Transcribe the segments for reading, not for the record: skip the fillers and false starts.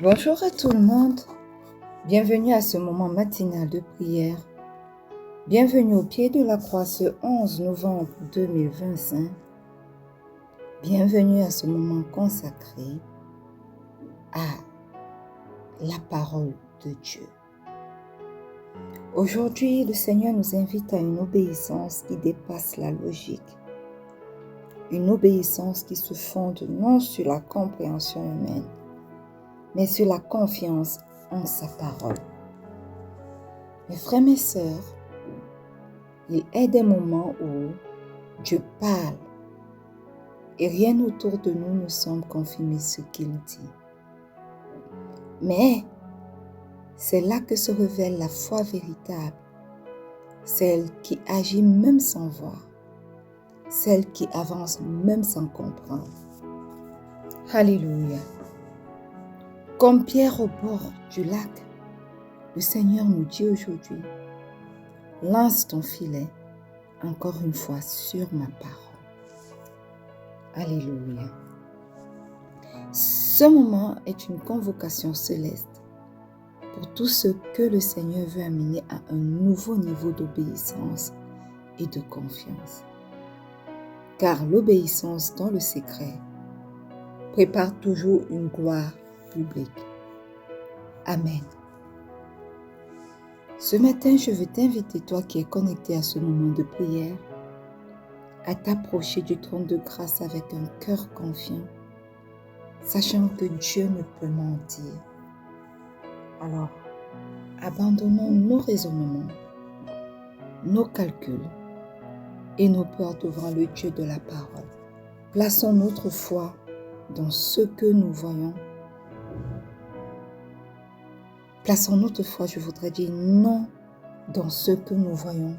Bonjour à tout le monde, bienvenue à ce moment matinal de prière. Bienvenue au pied de la croix ce 11 novembre 2025. Bienvenue à ce moment consacré à la parole de Dieu. Aujourd'hui, le Seigneur nous invite à une obéissance qui dépasse la logique. Une obéissance qui se fonde non sur la compréhension humaine, mais sur la confiance en sa parole. Mes frères, mes sœurs, il est des moments où Dieu parle et rien autour de nous ne semble confirmer ce qu'il dit. Mais c'est là que se révèle la foi véritable, celle qui agit même sans voir, celle qui avance même sans comprendre. Alléluia. Comme Pierre au bord du lac, le Seigneur nous dit aujourd'hui, lance ton filet encore une fois sur ma parole. Alléluia. Ce moment est une convocation céleste pour tout ce que le Seigneur veut amener à un nouveau niveau d'obéissance et de confiance. Car l'obéissance dans le secret prépare toujours une gloire publique. Amen. Ce matin, je veux t'inviter, toi qui es connecté à ce moment de prière, à t'approcher du trône de grâce avec un cœur confiant, sachant que Dieu ne peut mentir. Alors, abandonnons nos raisonnements, nos calculs et nos peurs devant le Dieu de la parole. Plaçons notre foi dans ce que nous voyons. Plaçons notre foi, je voudrais dire, non dans ce que nous voyons,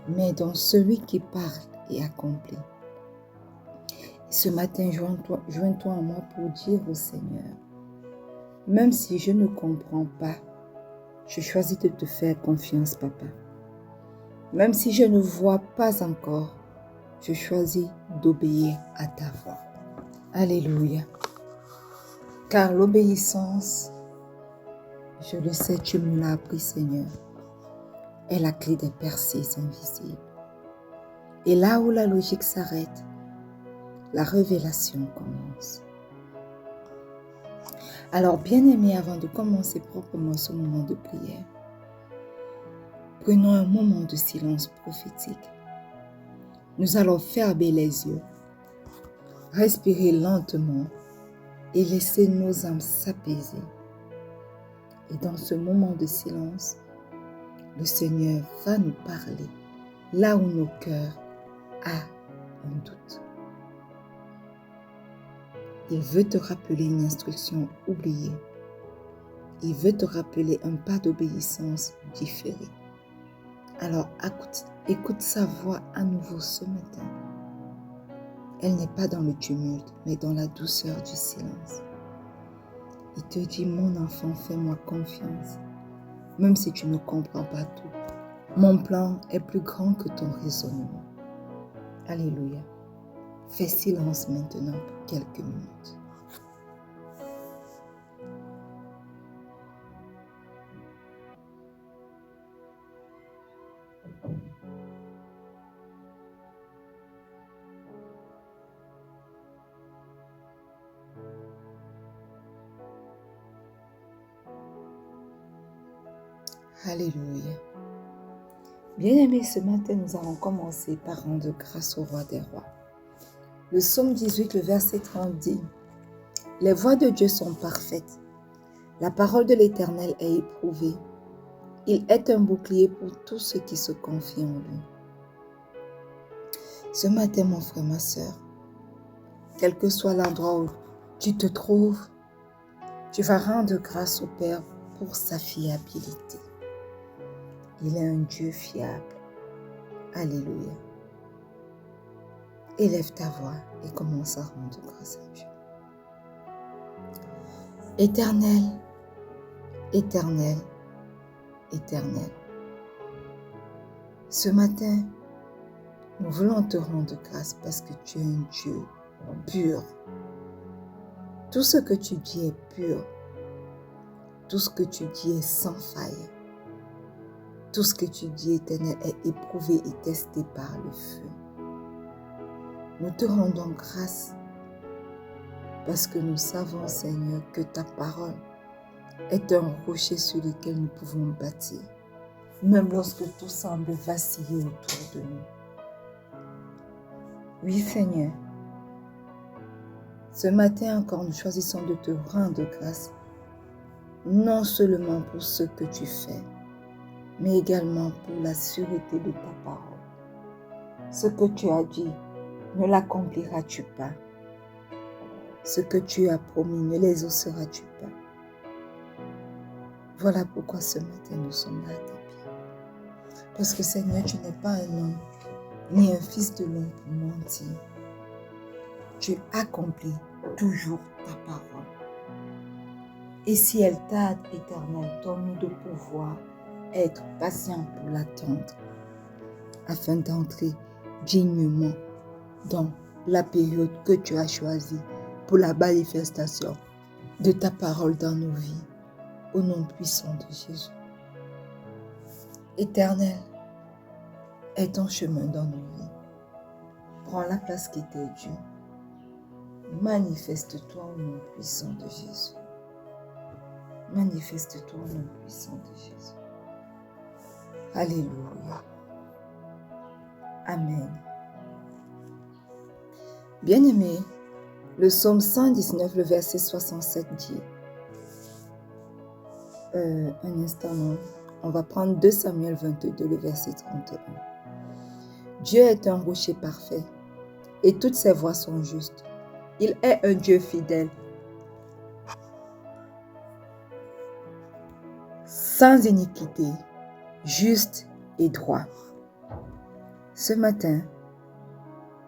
mais dans celui qui parle et accomplit. Ce matin, joins-toi à moi pour dire au Seigneur, même si je ne comprends pas, je choisis de te faire confiance, Papa. Même si je ne vois pas encore, je choisis d'obéir à ta voix. Alléluia. Car l'obéissance, je le sais, tu me l'as appris, Seigneur, est la clé des percées invisibles. Et là où la logique s'arrête, la révélation commence. Alors, bien-aimés, avant de commencer proprement ce moment de prière, prenons un moment de silence prophétique. Nous allons fermer les yeux, respirer lentement et laisser nos âmes s'apaiser. Et dans ce moment de silence, le Seigneur va nous parler là où nos cœurs ont un doute. Il veut te rappeler une instruction oubliée. Il veut te rappeler un pas d'obéissance différé. Alors écoute sa voix à nouveau ce matin. Elle n'est pas dans le tumulte, mais dans la douceur du silence. Il te dit, mon enfant, fais-moi confiance, même si tu ne comprends pas tout. Mon plan est plus grand que ton raisonnement. Alléluia. Fais silence maintenant pour quelques minutes. Alléluia. Bien-aimés, ce matin, nous allons commencer par rendre grâce au roi des rois. Le psaume 18, le verset 30 dit, « Les voies de Dieu sont parfaites. La parole de l'Éternel est éprouvée. Il est un bouclier pour tous ceux qui se confient en lui. » Ce matin, mon frère, ma sœur, quel que soit l'endroit où tu te trouves, tu vas rendre grâce au Père pour sa fiabilité. Il est un Dieu fiable. Alléluia. Élève ta voix et commence à rendre grâce à Dieu. Éternel, éternel, éternel. Ce matin, nous voulons te rendre grâce parce que tu es un Dieu pur. Tout ce que tu dis est pur. tout ce que tu dis est sans faille. Tout ce que tu dis, Éternel, est éprouvé et testé par le feu. Nous te rendons grâce parce que nous savons, Seigneur, que ta parole est un rocher sur lequel nous pouvons bâtir, même lorsque tout semble vaciller autour de nous. Oui, Seigneur, ce matin encore, nous choisissons de te rendre grâce, non seulement pour ce que tu fais, mais également pour la sûreté de ta parole. Ce que tu as dit, ne l'accompliras-tu pas? Ce que tu as promis, ne l'exauceras-tu pas? Voilà pourquoi ce matin, nous sommes là à tes pieds. Parce que Seigneur, tu n'es pas un homme, ni un fils de l'homme pour mentir. Tu accomplis toujours ta parole. Et si elle tarde, Éternel, donne-nous de pouvoir être patient pour l'attendre, afin d'entrer dignement dans la période que tu as choisie pour la manifestation de ta parole dans nos vies, au nom puissant de Jésus. Éternel, aie ton chemin dans nos vies. Prends la place qui t'est due. Manifeste-toi au nom puissant de Jésus. Manifeste-toi au nom puissant de Jésus. Alléluia. Amen. Bien-aimés, le psaume 119, le verset 67 dit, un instant, non. On va prendre 2 Samuel 22, le verset 31. Dieu est un rocher parfait et toutes ses voies sont justes. Il est un Dieu fidèle, sans iniquité, juste et droit. Ce matin,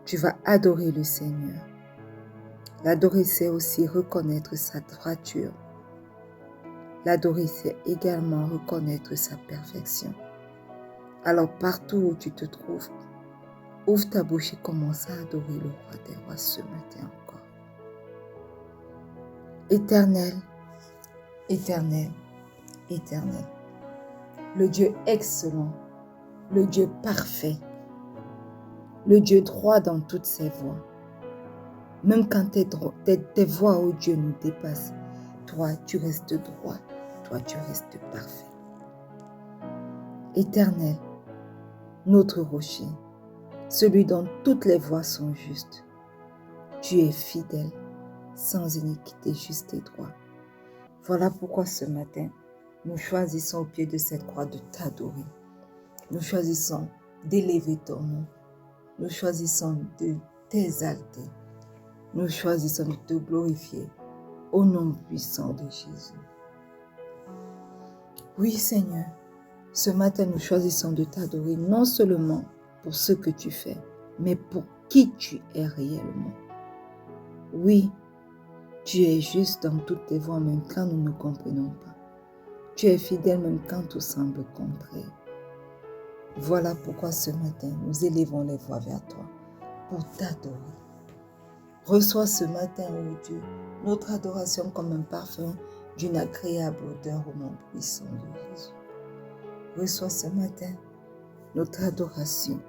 tu vas adorer le Seigneur. L'adorer, c'est aussi reconnaître sa droiture. L'adorer, c'est également reconnaître sa perfection. Alors, partout où tu te trouves, ouvre ta bouche et commence à adorer le roi des rois ce matin encore. Éternel, éternel, éternel, le Dieu excellent, le Dieu parfait, le Dieu droit dans toutes ses voies. Même quand tes voies, ô Dieu, nous dépassent, toi, tu restes droit, toi, tu restes parfait. Éternel, notre rocher, celui dont toutes les voies sont justes, tu es fidèle, sans iniquité, juste et droit. Voilà pourquoi ce matin, nous choisissons au pied de cette croix de t'adorer. Nous choisissons d'élever ton nom. Nous choisissons de t'exalter. Nous choisissons de te glorifier au nom puissant de Jésus. Oui, Seigneur, ce matin, nous choisissons de t'adorer non seulement pour ce que tu fais, mais pour qui tu es réellement. Oui, tu es juste dans toutes tes voies, même quand nous ne comprenons pas. Tu es fidèle même quand tout semble contraire. Voilà pourquoi ce matin, nous élevons les voix vers toi pour t'adorer. Reçois ce matin, ô Dieu, notre adoration comme un parfum d'une agréable odeur au nom puissant de Jésus. Reçois ce matin notre adoration,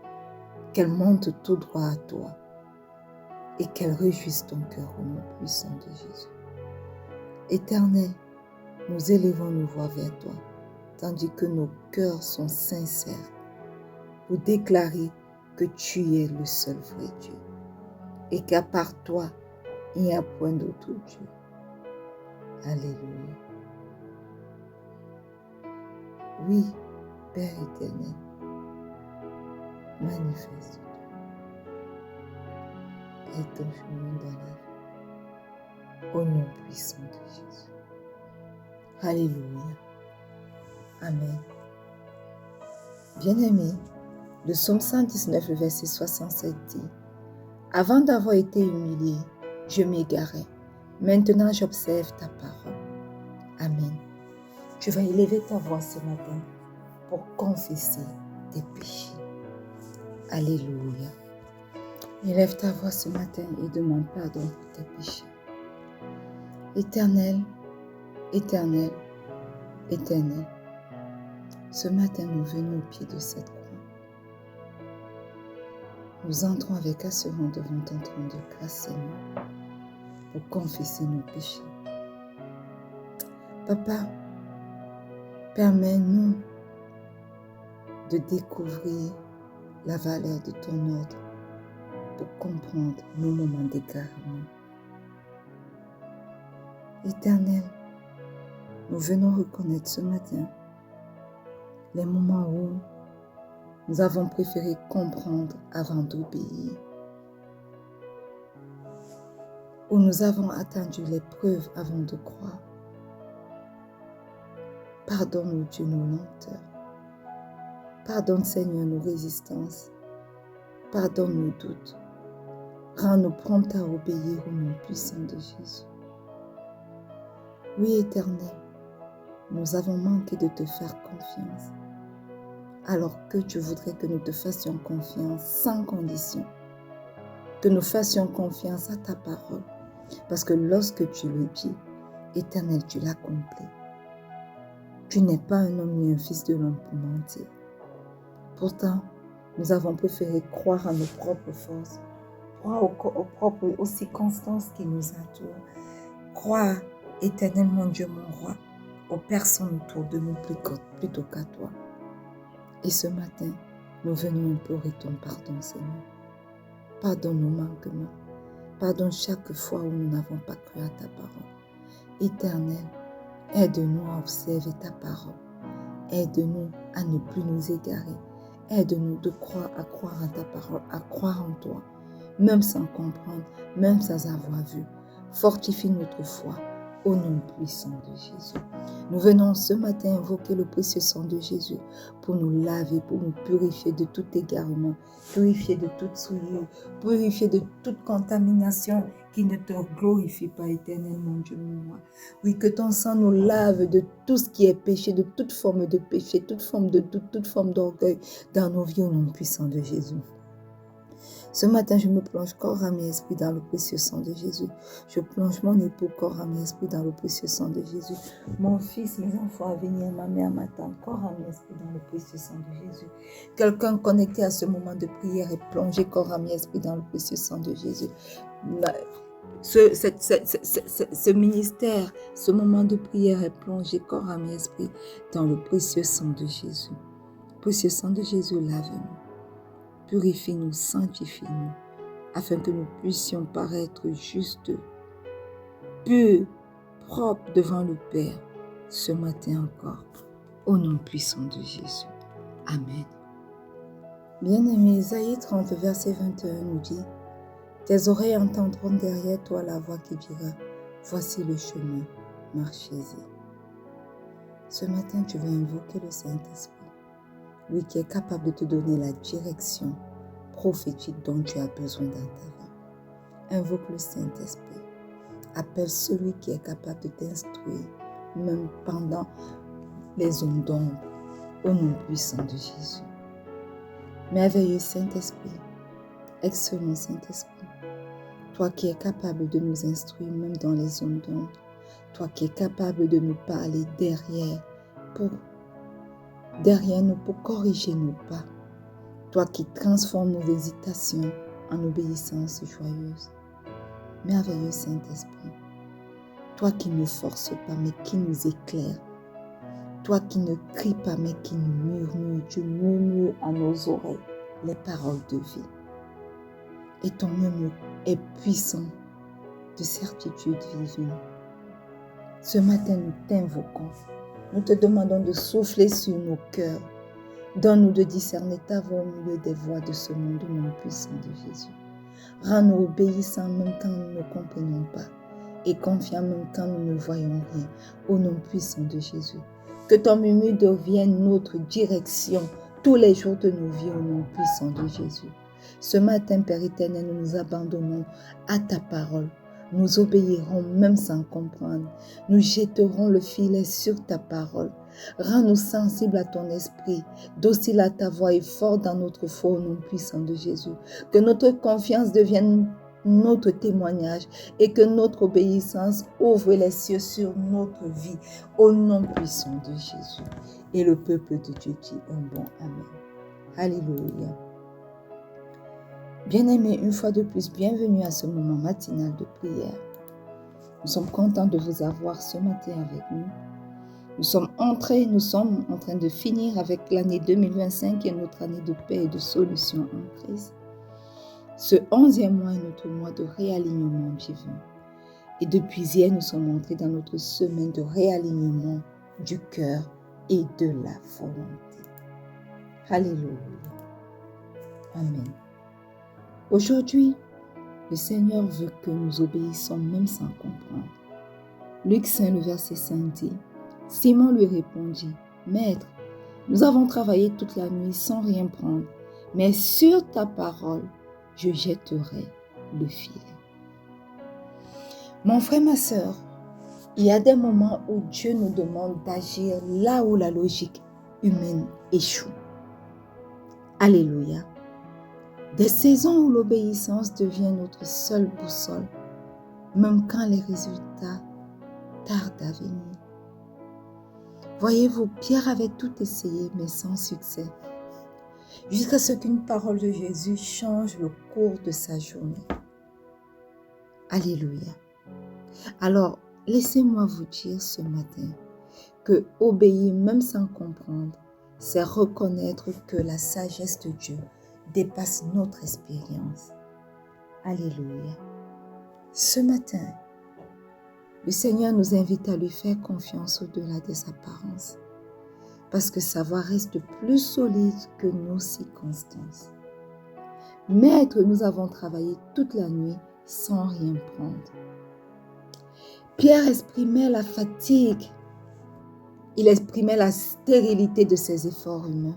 qu'elle monte tout droit à toi et qu'elle réjouisse ton cœur au nom puissant de Jésus. Éternel, nous élevons nos voix vers toi, tandis que nos cœurs sont sincères pour déclarer que tu es le seul vrai Dieu et qu'à part toi, il n'y a point d'autre Dieu. Alléluia. Oui, Père éternel, manifeste-toi et ton chemin dans la vie, au nom puissant de Jésus. Alléluia. Amen. Bien-aimé, le psaume 119, le verset 67 dit, « Avant d'avoir été humilié, je m'égarais. Maintenant, j'observe ta parole. » Amen. Tu vas élever ta voix ce matin pour confesser tes péchés. Alléluia. Élève ta voix ce matin et demande pardon pour tes péchés. Éternel, éternel, Éternel, ce matin, nous venons au pied de cette croix. Nous entrons avec assurance devant ton trône de grâce, Seigneur, pour confesser nos péchés. Papa, permets-nous de découvrir la valeur de ton ordre pour comprendre nos moments d'égarement. Éternel, nous venons reconnaître ce matin les moments où nous avons préféré comprendre avant d'obéir, où nous avons attendu les preuves avant de croire. Pardonne-nous, Dieu, nos lenteurs. Pardonne, Seigneur, nos résistances. Pardonne nos doutes. Rends-nous prompts à obéir au nom puissant de Jésus. Oui, Éternel, nous avons manqué de te faire confiance, alors que tu voudrais que nous te fassions confiance sans condition, que nous fassions confiance à ta parole, parce que lorsque tu le dis, Éternel, tu l'accomplis. Tu n'es pas un homme ni un fils de l'homme pour mentir. Pourtant, nous avons préféré croire à nos propres forces, croire aux circonstances qui nous entourent, croire, Éternel, mon Dieu, mon roi, aux personnes autour de nous plutôt qu'à toi. Et ce matin, nous venons implorer ton pardon, Seigneur. Pardonne nos manquements. Pardonne chaque fois où nous n'avons pas cru à ta parole. Éternel, aide-nous à observer ta parole. Aide-nous à ne plus nous égarer. Aide-nous à croire à ta parole, à croire en toi, même sans comprendre, même sans avoir vu. Fortifie notre foi au nom puissant de Jésus. Nous venons ce matin invoquer le précieux sang de Jésus pour nous laver, pour nous purifier de tout égarement, purifier de toute souillure, purifier de toute contamination qui ne te glorifie pas, Éternel, mon Dieu, mon roi. Oui, que ton sang nous lave de tout ce qui est péché, de toute forme de péché, toute forme de doute, toute forme d'orgueil dans nos vies au nom puissant de Jésus. Ce matin, je me plonge corps, âme et esprit dans le précieux sang de Jésus. Je plonge mon époux, corps, âme et esprit dans le précieux sang de Jésus. Mon fils, mes enfants à venir, ma mère, ma tante, corps, âme et esprit dans le précieux sang de Jésus. Quelqu'un connecté à ce moment de prière est plongé, corps, âme et esprit dans le précieux sang de Jésus. Ce ministère, ce moment de prière est plongé, corps, âme et esprit dans le précieux sang de Jésus. Précieux sang de Jésus, lave-nous. Purifie-nous, sanctifie-nous, afin que nous puissions paraître justes, purs, propres devant le Père, ce matin encore, au nom puissant de Jésus. Amen. Bien-aimé, Isaïe 30, verset 21 nous dit, « Tes oreilles entendront derrière toi la voix qui dira, voici le chemin, marchez-y. » Ce matin, tu vas invoquer le Saint-Esprit. Lui qui est capable de te donner la direction prophétique dont tu as besoin dans ta vie. Invoque le Saint-Esprit. Appelle celui qui est capable de t'instruire, même pendant les ondes d'ombre, au nom puissant de Jésus. Merveilleux Saint-Esprit, excellent Saint-Esprit, toi qui es capable de nous instruire même dans les ondes d'ombre, toi qui es capable de nous parler derrière nous pour corriger nos pas. Toi qui transformes nos hésitations en obéissance joyeuse. Merveilleux Saint-Esprit. Toi qui ne forces pas mais qui nous éclaire. Toi qui ne cries pas mais qui nous murmure. Tu murmures à nos oreilles les paroles de vie. Et ton murmure est puissant de certitude divine. Ce matin, nous t'invoquons. Nous te demandons de souffler sur nos cœurs. Donne-nous de discerner ta voix au milieu des voix de ce monde au nom puissant de Jésus. Rends-nous obéissants même quand nous ne comprenons pas et confiants même quand nous ne voyons rien au nom puissant de Jésus. Que ton murmure devienne notre direction tous les jours de nos vies au nom puissant de Jésus. Ce matin, Père éternel, nous nous abandonnons à ta parole. Nous obéirons même sans comprendre. Nous jetterons le filet sur ta parole. Rends-nous sensibles à ton esprit, dociles à ta voix et forts dans notre foi au nom puissant de Jésus. Que notre confiance devienne notre témoignage et que notre obéissance ouvre les cieux sur notre vie au nom puissant de Jésus. Et le peuple de Dieu dit un bon Amen. Alléluia. Bien-aimés, une fois de plus, bienvenue à ce moment matinal de prière. Nous sommes contents de vous avoir ce matin avec nous. Nous sommes en train de finir avec l'année 2025 qui est notre année de paix et de solution en Christ. Ce 11e mois est notre mois de réalignement divin. Et depuis hier, nous sommes entrés dans notre semaine de réalignement du cœur et de la volonté. Alléluia. Amen. Aujourd'hui, le Seigneur veut que nous obéissions même sans comprendre. Luc 5, le verset 5 dit, Simon lui répondit, Maître, nous avons travaillé toute la nuit sans rien prendre, mais sur ta parole, je jetterai le filet. Mon frère, ma sœur, il y a des moments où Dieu nous demande d'agir là où la logique humaine échoue. Alléluia. Des saisons où l'obéissance devient notre seule boussole, même quand les résultats tardent à venir. Voyez-vous, Pierre avait tout essayé, mais sans succès, jusqu'à ce qu'une parole de Jésus change le cours de sa journée. Alléluia. Alors, laissez-moi vous dire ce matin que obéir même sans comprendre, c'est reconnaître que la sagesse de Dieu dépasse notre expérience. Alléluia. Ce matin, le Seigneur nous invite à lui faire confiance au-delà des apparences, parce que sa voix reste plus solide que nos circonstances. Maître, nous avons travaillé toute la nuit sans rien prendre. Pierre exprimait la fatigue, il exprimait la stérilité de ses efforts humains.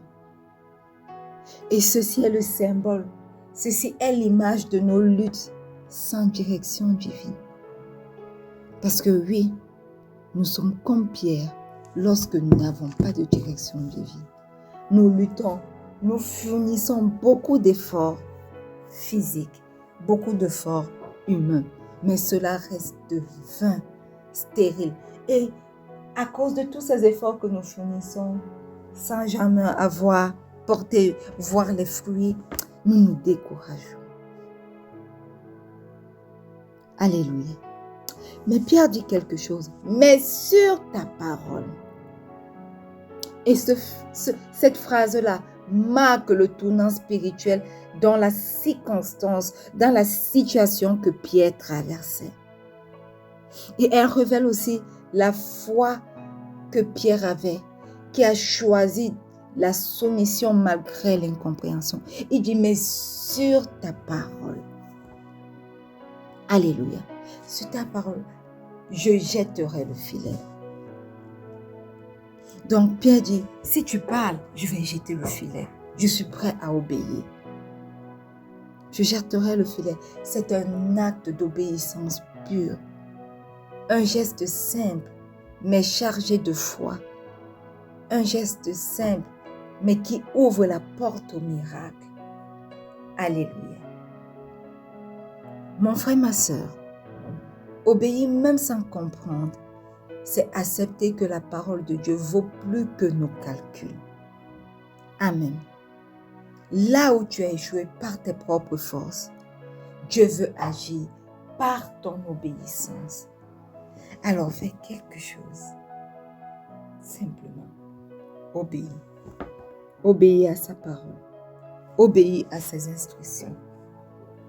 Et ceci est le symbole, ceci est l'image de nos luttes sans direction divine. Parce que oui, nous sommes comme Pierre lorsque nous n'avons pas de direction divine. Nous luttons, nous fournissons beaucoup d'efforts physiques, beaucoup d'efforts humains, mais cela reste vain, stérile. Et à cause de tous ces efforts que nous fournissons, sans jamais voir les fruits, nous nous décourageons. Alléluia. Mais Pierre dit quelque chose, mais sur ta parole. Et cette phrase-là marque le tournant spirituel dans la circonstance, dans la situation que Pierre traversait. Et elle révèle aussi la foi que Pierre avait, qui a choisi la soumission malgré l'incompréhension. Il dit, mais sur ta parole. Alléluia. Sur ta parole, je jetterai le filet. Donc Pierre dit, si tu parles, je vais jeter le filet. Je suis prêt à obéir. Je jetterai le filet. C'est un acte d'obéissance pure. Un geste simple, mais chargé de foi. Un geste simple, mais qui ouvre la porte au miracle. Alléluia. Mon frère, ma sœur, obéir même sans comprendre, c'est accepter que la parole de Dieu vaut plus que nos calculs. Amen. Là où tu as échoué par tes propres forces, Dieu veut agir par ton obéissance. Alors fais quelque chose. Simplement, obéis. Obéis à sa parole. Obéis à ses instructions.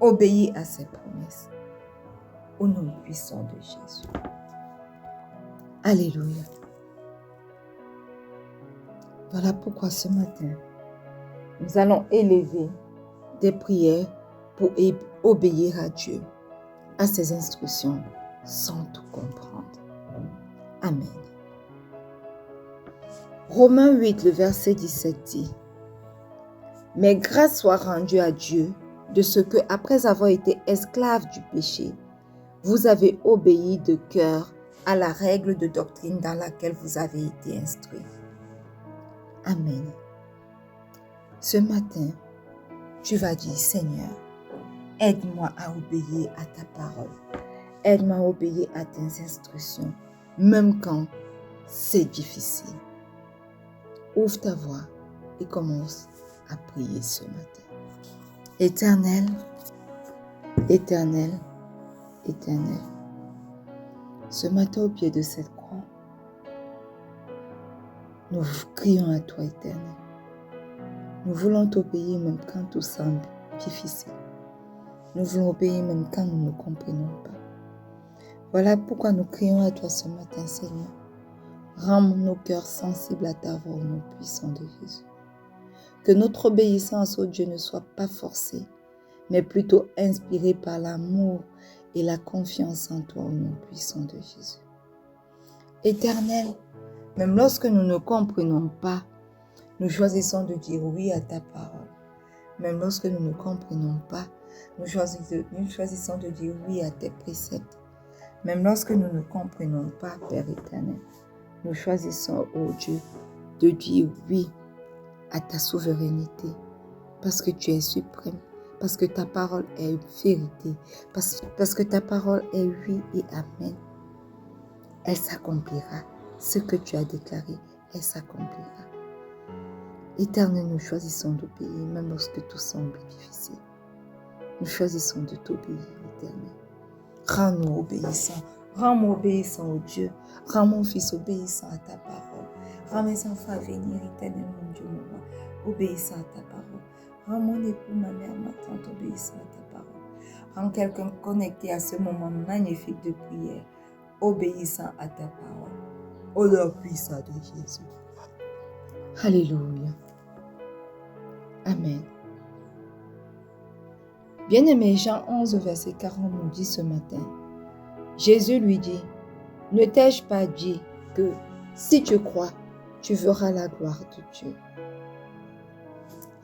Obéis à ses promesses. Au nom puissant de Jésus. Alléluia. Voilà pourquoi ce matin, nous allons élever des prières pour obéir à Dieu, à ses instructions, sans tout comprendre. Amen. Romains 8, le verset 17 dit, « Mais grâce soit rendue à Dieu de ce que, après avoir été esclaves du péché, vous avez obéi de cœur à la règle de doctrine dans laquelle vous avez été instruits. » Amen. Ce matin, tu vas dire, Seigneur, Aide-moi à obéir à ta parole. Aide-moi à obéir à tes instructions, même quand c'est difficile. Ouvre ta voix et commence à prier ce matin. Éternel, Éternel, Éternel, ce matin au pied de cette croix, nous crions à toi, Éternel. Nous voulons t'obéir même quand tout semble difficile. Nous voulons obéir même quand nous ne comprenons pas. Voilà pourquoi nous crions à toi ce matin, Seigneur. Rends nos cœurs sensibles à ta voix au nom puissant de Jésus. Que notre obéissance au Dieu ne soit pas forcée, mais plutôt inspirée par l'amour et la confiance en toi au nom puissant de Jésus. Éternel, même lorsque nous ne comprenons pas, nous choisissons de dire oui à ta parole. Même lorsque nous ne comprenons pas, nous choisissons de dire oui à tes préceptes. Même lorsque nous ne comprenons pas, Père éternel, nous choisissons, ô Dieu, de dire oui à ta souveraineté, parce que tu es suprême, parce que ta parole est vérité, parce que ta parole est oui et amen. Elle s'accomplira. Ce que tu as déclaré, elle s'accomplira. Éternel, nous choisissons d'obéir, même lorsque tout semble difficile. Nous choisissons de t'obéir, Éternel. Rends-nous obéissants. Rends-moi obéissant au Dieu. Rends mon fils obéissant à ta parole. Rends mes enfants à venir, Éternel, mon Dieu, mon roi, obéissant à ta parole. Rends mon époux, ma mère, ma tante, obéissant à ta parole. Rends quelqu'un connecté à ce moment magnifique de prière, obéissant à ta parole. Au nom puissant de Jésus. Alléluia. Amen. Bien-aimé, Jean 11, verset 40 nous dit ce matin, Jésus lui dit, ne t'ai-je pas dit que si tu crois, tu verras la gloire de Dieu.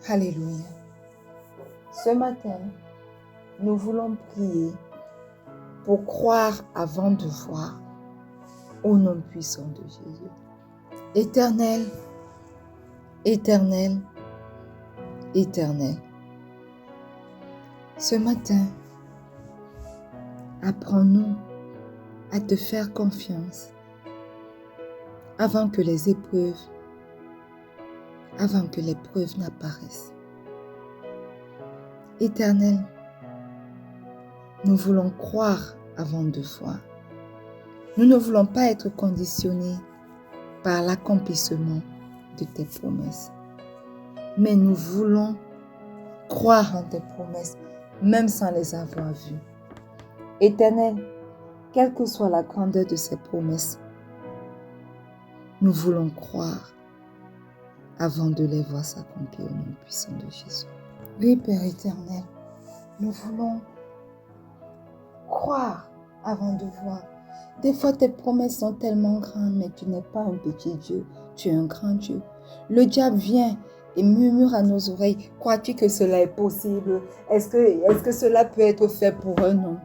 Alléluia. Ce matin, nous voulons prier pour croire avant de voir au nom puissant de Jésus. Éternel, Éternel, Éternel. Ce matin, apprends-nous à te faire confiance avant que les épreuves n'apparaissent. Éternel, nous voulons croire avant de voir. Nous ne voulons pas être conditionnés par l'accomplissement de tes promesses. Mais nous voulons croire en tes promesses, même sans les avoir vues. Éternel, quelle que soit la grandeur de ces promesses, nous voulons croire avant de les voir s'accomplir au nom puissant de Jésus. Oui, Père éternel, nous voulons croire avant de voir. Des fois, tes promesses sont tellement grandes, mais tu n'es pas un petit Dieu, tu es un grand Dieu. Le diable vient et murmure à nos oreilles, crois-tu que cela est possible? Est-ce que cela peut être fait pour un homme?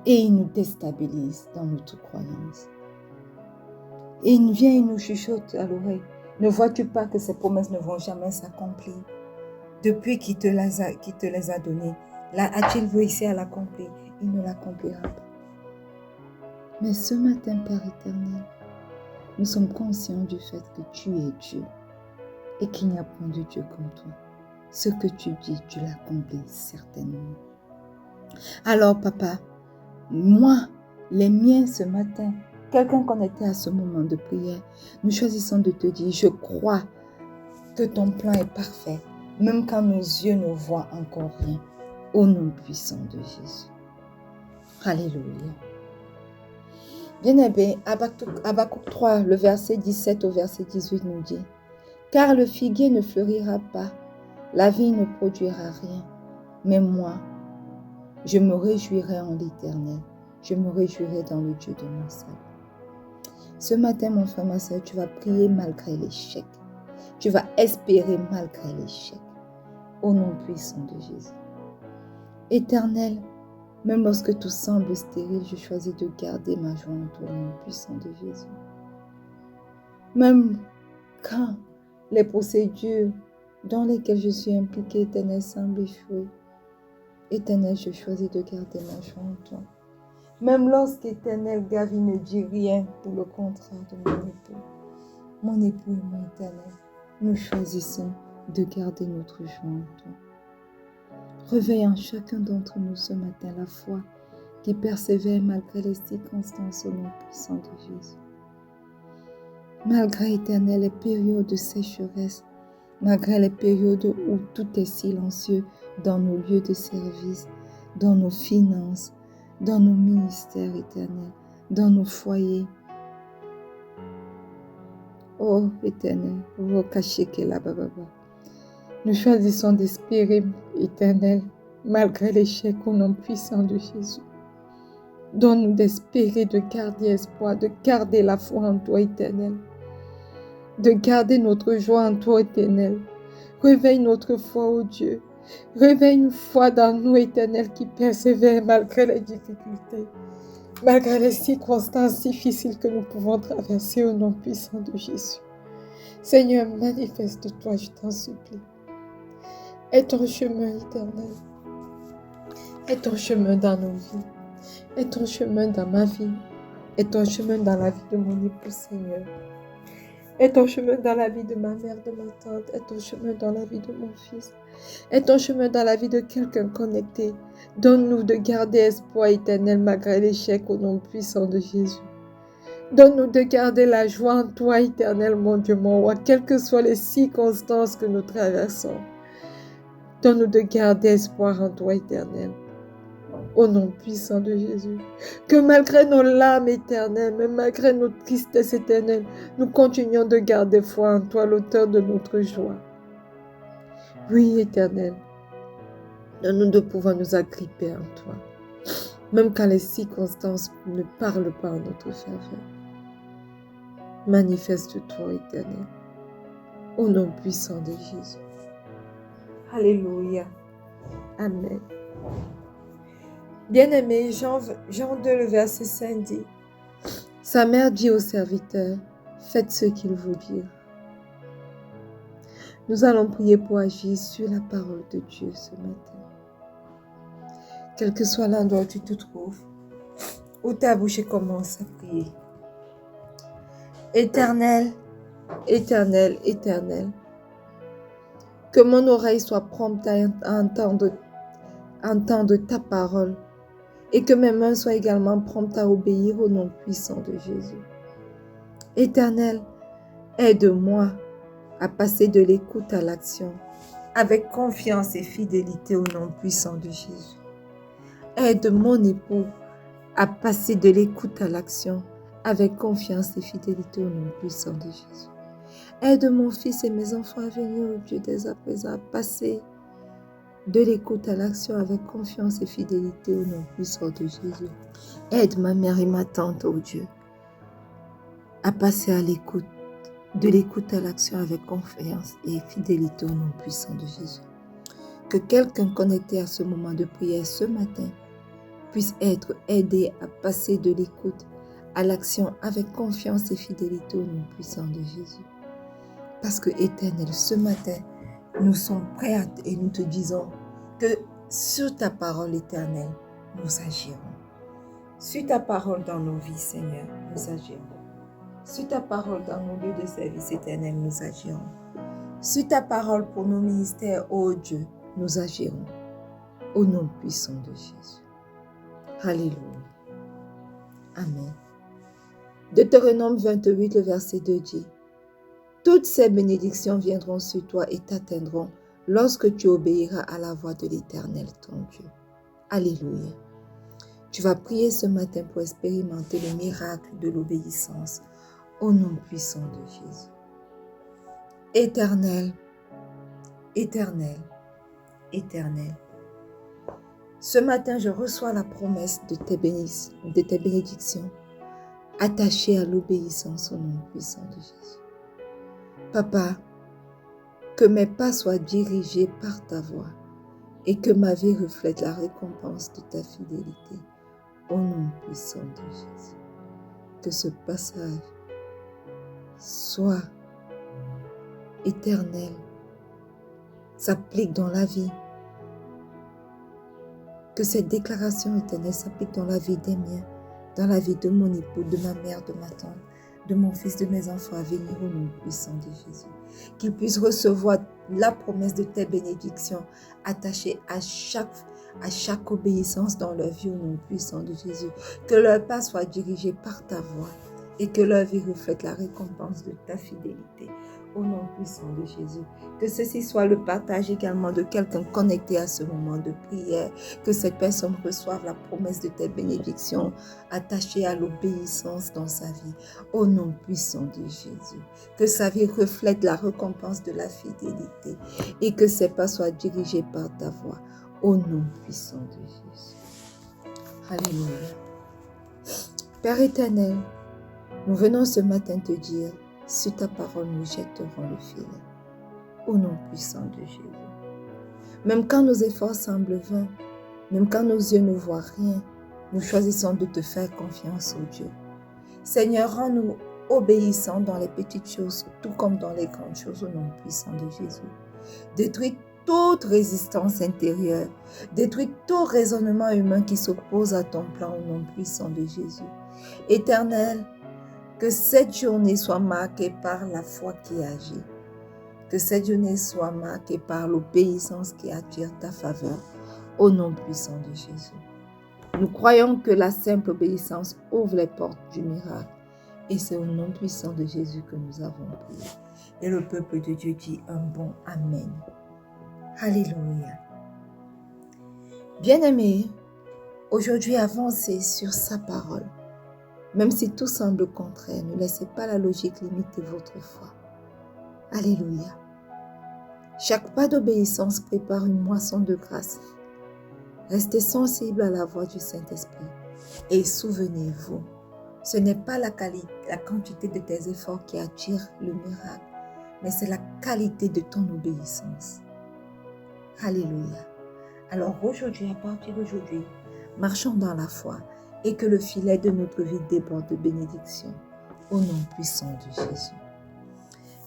Et il nous déstabilise dans notre croyance. Et il vient et nous chuchote à l'oreille, ne vois-tu pas que ces promesses ne vont jamais s'accomplir? Depuis qu'il te les a données, là a-t-il réussi à l'accomplir? Il ne l'accomplira pas. Mais ce matin, Père éternel, nous sommes conscients du fait que tu es Dieu et qu'il n'y a point de Dieu comme toi. Ce que tu dis, tu l'accomplis certainement. Alors, Papa, moi, les miens ce matin, quelqu'un connecté à ce moment de prière, nous choisissons de te dire, je crois que ton plan est parfait, même quand nos yeux ne voient encore rien, au nom puissant de Jésus. Alléluia. Bien-aimé, Habakkuk 3, le verset 17 au verset 18 nous dit, « Car le figuier ne fleurira pas, la vigne ne produira rien, mais moi, je me réjouirai en l'Éternel, je me réjouirai dans le Dieu de mon salut. » Ce matin, mon frère, ma soeur, tu vas prier malgré l'échec. Tu vas espérer malgré l'échec, au nom puissant de Jésus. Éternel, même lorsque tout semble stérile, je choisis de garder ma joie en toi, au nom puissant de Jésus. Même quand les procédures dans lesquelles je suis impliquée, Éternel, semblent échouer, Éternel, je choisis de garder ma joie en toi. Même lorsqu'Éternel, Gavi ne dit rien pour le contraire de mon époux et moi, Éternel, nous choisissons de garder notre joie en toi. Réveille en chacun d'entre nous ce matin la foi qui persévère malgré les circonstances au nom puissant de Jésus. Malgré, Éternel, les périodes de sécheresse, malgré les périodes où tout est silencieux dans nos lieux de service, dans nos finances, dans nos ministères, Éternel, dans nos foyers. Oh, Éternel, oh, nous choisissons d'espérer, Éternel, malgré l'échec au nom puissant de Jésus. Donne-nous d'espérer, de garder espoir, de garder la foi en toi, Éternel. De garder notre joie en toi, Éternel. Réveille notre foi, ô Dieu. Réveille une foi dans nous, Éternel, qui persévère malgré les difficultés, malgré les circonstances difficiles que nous pouvons traverser au nom puissant de Jésus. Seigneur, manifeste-toi, je t'en supplie. Aie ton chemin, Éternel. Aie ton chemin dans nos vies. Aie ton chemin dans ma vie. Aie ton chemin dans la vie de mon époux, Seigneur. Aie ton chemin dans la vie de ma mère, de ma tante. Aie ton chemin dans la vie de mon fils. Aie ton chemin dans la vie de quelqu'un connecté. Donne-nous de garder espoir éternel malgré l'échec au nom puissant de Jésus. Donne-nous de garder la joie en toi, éternel, mon Dieu, mon roi, quelles que soient les circonstances que nous traversons. Donne-nous de garder espoir en toi, éternel, au nom puissant de Jésus. Que malgré nos larmes éternelles, mais malgré nos tristesses éternelles, nous continuons de garder foi en toi, l'auteur de notre joie. Oui, éternel, donne-nous de pouvoir nous agripper en toi, même quand les circonstances ne parlent pas en notre faveur. Manifeste-toi, éternel, au nom puissant de Jésus. Alléluia. Amen. Bien-aimé, Jean 2, le verset 5 dit, sa mère dit au serviteur, faites ce qu'il vous dit. Nous allons prier pour agir sur la parole de Dieu ce matin. Quel que soit l'endroit où tu te trouves, où ta bouche commence à prier. Éternel, éternel, éternel, que mon oreille soit prompte à entendre ta parole et que mes mains soient également promptes à obéir au nom puissant de Jésus. Éternel, aide-moi à passer de l'écoute à l'action avec confiance et fidélité au nom puissant de Jésus. Aide mon époux à passer de l'écoute à l'action avec confiance et fidélité au nom puissant de Jésus. Aide mon fils et mes enfants à venir au Dieu dès à présent à passer de l'écoute à l'action avec confiance et fidélité au nom puissant de Jésus. Aide ma mère et ma tante, oh Dieu, à passer de l'écoute à l'action avec confiance et fidélité au nom puissant de Jésus. Que quelqu'un connecté à ce moment de prière ce matin puisse être aidé à passer de l'écoute à l'action avec confiance et fidélité au nom puissant de Jésus. Parce que, Éternel, ce matin, nous sommes prêts et nous te disons que sur ta parole éternelle, nous agirons. Sur ta parole dans nos vies, Seigneur, nous agirons. Sur ta parole dans nos lieux de service éternel, nous agirons. Sur ta parole pour nos ministères, ô Dieu, nous agirons. Au nom puissant de Jésus. Alléluia. Amen. Deutéronome 28, le verset 2 dit, toutes ces bénédictions viendront sur toi et t'atteindront lorsque tu obéiras à la voix de l'Éternel, ton Dieu. Alléluia. Tu vas prier ce matin pour expérimenter le miracle de l'obéissance au nom puissant de Jésus. Éternel, éternel, éternel. Ce matin, je reçois la promesse de tes bénédictions attachées à l'obéissance au nom puissant de Jésus. Papa, que mes pas soient dirigés par ta voix et que ma vie reflète la récompense de ta fidélité au nom puissant de Jésus. Que ce passage soit éternel, s'applique dans la vie Que cette déclaration éternelle s'applique dans la vie des miens, dans la vie de mon époux, de ma mère, de ma tante, de mon fils, de mes enfants à venir au nom puissant de Jésus. Qu'ils puissent recevoir la promesse de tes bénédictions attachées à chaque obéissance dans leur vie au nom puissant de Jésus. Que leur pas soit dirigé par ta voix et que leur vie reflète la récompense de ta fidélité au nom puissant de Jésus. Que ceci soit le partage également de quelqu'un connecté à ce moment de prière. Que cette personne reçoive la promesse de tes bénédictions attachée à l'obéissance dans sa vie au nom puissant de Jésus. Que sa vie reflète la récompense de la fidélité et que ses pas soient dirigés par ta voix au nom puissant de Jésus. Alléluia. Père éternel, nous venons ce matin te dire, sur ta parole nous jetterons le filet au nom puissant de Jésus. Même quand nos efforts semblent vains, même quand nos yeux ne voient rien, nous choisissons de te faire confiance, ô Dieu. Seigneur, rends-nous obéissants dans les petites choses, tout comme dans les grandes choses, au nom puissant de Jésus. Détruis toute résistance intérieure, détruis tout raisonnement humain qui s'oppose à ton plan, au nom puissant de Jésus. Éternel, que cette journée soit marquée par la foi qui agit. Que cette journée soit marquée par l'obéissance qui attire ta faveur, au nom puissant de Jésus. Nous croyons que la simple obéissance ouvre les portes du miracle. Et c'est au nom puissant de Jésus que nous avons prié. Et le peuple de Dieu dit un bon Amen. Alléluia. Bien-aimés, aujourd'hui avancez sur sa parole. Même si tout semble contraire, ne laissez pas la logique limiter votre foi. Alléluia. Chaque pas d'obéissance prépare une moisson de grâce. Restez sensible à la voix du Saint-Esprit. Et souvenez-vous, ce n'est pas la quantité de tes efforts qui attire le miracle, mais c'est la qualité de ton obéissance. Alléluia. Alors aujourd'hui, à partir d'aujourd'hui, marchons dans la foi et que le filet de notre vie déborde de bénédiction au nom puissant de Jésus.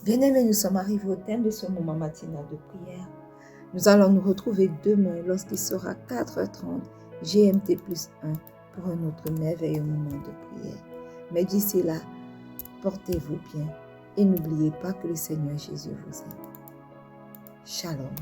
Bien-aimés, nous sommes arrivés au terme de ce moment matinal de prière. Nous allons nous retrouver demain lorsqu'il sera 4h30 GMT plus 1 pour un autre merveilleux moment de prière. Mais d'ici là, portez-vous bien et n'oubliez pas que le Seigneur Jésus vous aime. Shalom.